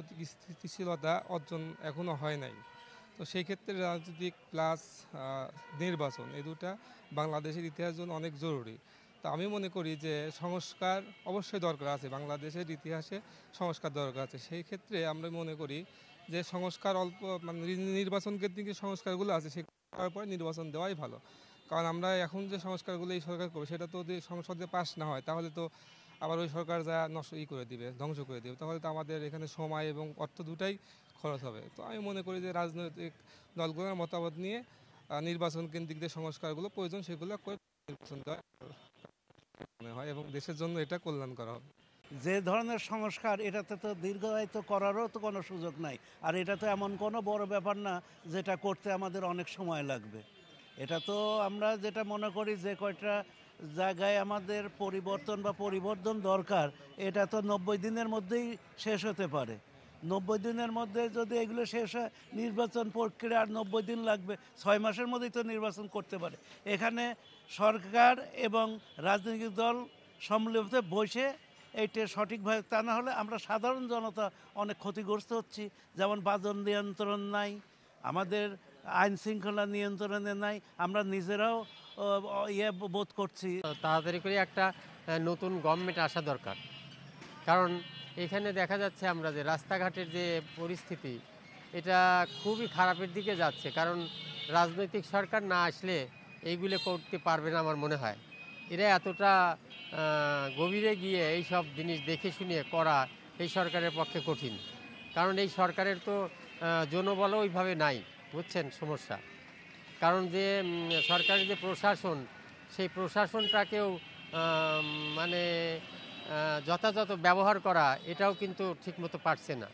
রাজনৈতিক স্থিতিশীলতা অর্জন এখনও হয় নাই। তো সেই ক্ষেত্রে রাজনৈতিক প্লাস নির্বাচন এই দুটা বাংলাদেশের ইতিহাসের জন্য অনেক জরুরি। তো আমি মনে করি যে সংস্কার অবশ্যই দরকার আছে, বাংলাদেশের ইতিহাসে সংস্কার দরকার আছে। সেই ক্ষেত্রে আমরা মনে করি যে সংস্কার অল্প মানে নির্বাচন কেন্দ্রিক যে সংস্কারগুলো আছে সেগুলো করার পরে নির্বাচন দেওয়াই ভালো। কারণ আমরা এখন যে সংস্কারগুলো এই সরকার করবে সেটা তো যদি সংসদে পাস না হয় তাহলে তো আবার ওই সরকার যা নষ্ট করে দিবে, ধ্বংস করে দিবে, তাহলে তো আমাদের এখানে সময় এবং অর্থ দুটাই খরচ হবে। তো আমি মনে করি যে রাজনৈতিক দলগুলোর মতামত নিয়ে নির্বাচন কেন্দ্রিক যে সংস্কারগুলো প্রয়োজন সেগুলো করে নির্বাচন দেওয়া মনে হয় এবং দেশের জন্য এটা কল্যাণকর হবে। যে ধরনের সংস্কার এটাতে তো দীর্ঘায়িত করারও তো কোনো সুযোগ নাই। আর এটা তো এমন কোনো বড় ব্যাপার না যেটা করতে আমাদের অনেক সময় লাগবে। এটা তো আমরা যেটা মনে করি যে কয়টা জায়গায় আমাদের পরিবর্তন বা পরিবর্তন দরকার, এটা তো 90 দিনের মধ্যেই শেষ হতে পারে। 90 দিনের মধ্যে যদি এগুলো শেষ হয়, নির্বাচন প্রক্রিয়া আর 90 দিন লাগবে, 6 মাসের মধ্যেই তো নির্বাচন করতে পারে। এখানে সরকার এবং রাজনৈতিক দল সম্মিলিত বসে এইটা সঠিকভাবে, তা না হলে আমরা সাধারণ জনতা অনেক ক্ষতিগ্রস্ত হচ্ছি। যেমন বাজন নিয়ন্ত্রণ নাই, আমাদের আইন শৃঙ্খলা নিয়ন্ত্রণে নাই, আমরা নিজেরাও বোধ করছি। তাড়াতাড়ি করে একটা নতুন গভর্নমেন্ট আসা দরকার। কারণ এখানে দেখা যাচ্ছে আমরা যে রাস্তাঘাটের যে পরিস্থিতি, এটা খুবই খারাপের দিকে যাচ্ছে। কারণ রাজনৈতিক সরকার না আসলে এইগুলো করতে পারবে না আমার মনে হয়। এরা এতটা গভীরে গিয়ে এই সব জিনিস দেখে শুনে করা এই সরকারের পক্ষে কঠিন। কারণ এই সরকারের তো জনবলও ওইভাবে নাই, বুঝছেন সমস্যা। কারণ যে সরকারের যে প্রশাসন, সেই প্রশাসনটাকেও মানে যথাযথ ব্যবহার করা, এটাও কিন্তু ঠিকমতো পারছে না।